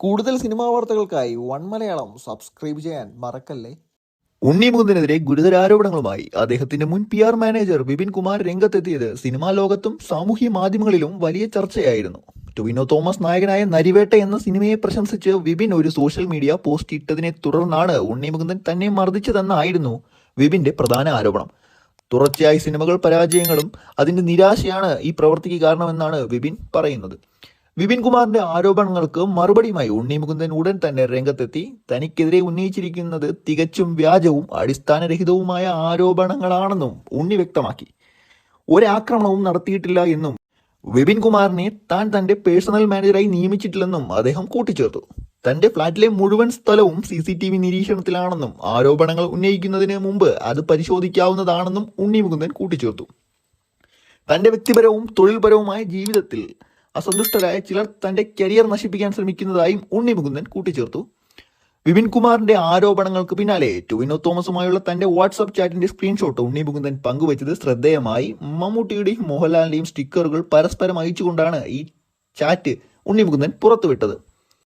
കൂടുതൽ സിനിമാ വാർത്തകൾക്കായി one Malayalam subscribe ചെയ്യാൻ മറക്കല്ലേ. ഉണ്ണിമുകുന്ദനെതിരെ ഗുരുതര ആരോപണങ്ങളുമായി അദ്ദേഹത്തിന്റെ മുൻ PR മാനേജർ വിപിൻ കുമാർ രംഗത്തെത്തിയത് സിനിമാ ലോകത്തും സാമൂഹ്യ മാധ്യമങ്ങളിലും വലിയ ചർച്ചയായിരുന്നു. ടൊവിനോ തോമസ് നായകനായ നരിവേട്ട എന്ന സിനിമയെ പ്രശംസിച്ച് വിപിൻ ഒരു സോഷ്യൽ മീഡിയ പോസ്റ്റ് ഇട്ടതിനെ തുടർന്നാണ് ഉണ്ണിമുകുന്ദൻ തന്നെ മർദ്ദിച്ചതെന്നായിരുന്നു വിപിന്റെ പ്രധാന ആരോപണം. തുടർച്ചയായി സിനിമകൾ പരാജയങ്ങളും അതിന്റെ നിരാശയാണ് ഈ പ്രവൃത്തിക്ക് കാരണമെന്നാണ് വിപിൻ പറയുന്നത്. വിപിൻ കുമാറിന്റെ ആരോപണങ്ങൾക്ക് മറുപടിയുമായി ഉണ്ണിമുകുന്ദൻ ഉടൻ തന്നെ രംഗത്തെത്തി തനിക്കെതിരെ ഉന്നയിച്ചിരിക്കുന്നത് തികച്ചും വ്യാജവും അടിസ്ഥാനരഹിതവുമായ ആരോപണങ്ങളാണെന്നും ഉണ്ണി വ്യക്തമാക്കി. ഒരാക്രമണവും നടത്തിയിട്ടില്ല എന്നും വിപിൻ കുമാറിനെ താൻ തന്റെ പേഴ്സണൽ മാനേജറായി നിയമിച്ചിട്ടില്ലെന്നും അദ്ദേഹം കൂട്ടിച്ചേർത്തു. തന്റെ ഫ്ളാറ്റിലെ മുഴുവൻ സ്ഥലവും CCTV നിരീക്ഷണത്തിലാണെന്നും ആരോപണങ്ങൾ ഉന്നയിക്കുന്നതിന് മുമ്പ് അത് പരിശോധിക്കാവുന്നതാണെന്നും ഉണ്ണിമുകുന്ദൻ കൂട്ടിച്ചേർത്തു. തന്റെ വ്യക്തിപരവും തൊഴിൽപരവുമായ ജീവിതത്തിൽ അസന്തുഷ്ടരായ ചിലർ തന്റെ കരിയർ നശിപ്പിക്കാൻ ശ്രമിക്കുന്നതായും ഉണ്ണിമുകുന്ദൻ കൂട്ടിച്ചേർത്തു. വിപിൻ കുമാറിന്റെ ആരോപണങ്ങൾക്ക് പിന്നാലെ ടൊവിനോ തോമസുമായുള്ള തന്റെ വാട്സ്ആപ്പ് ചാറ്റിന്റെ സ്ക്രീൻഷോട്ട് ഉണ്ണിമുകുന്ദൻ പങ്കുവച്ചത് ശ്രദ്ധേയമായി. മമ്മൂട്ടിയുടെയും മോഹൻലാലിന്റെയും സ്റ്റിക്കറുകൾ പരസ്പരം അയച്ചുകൊണ്ടാണ് ഈ ചാറ്റ് ഉണ്ണിമുകുന്ദൻ പുറത്തുവിട്ടത്.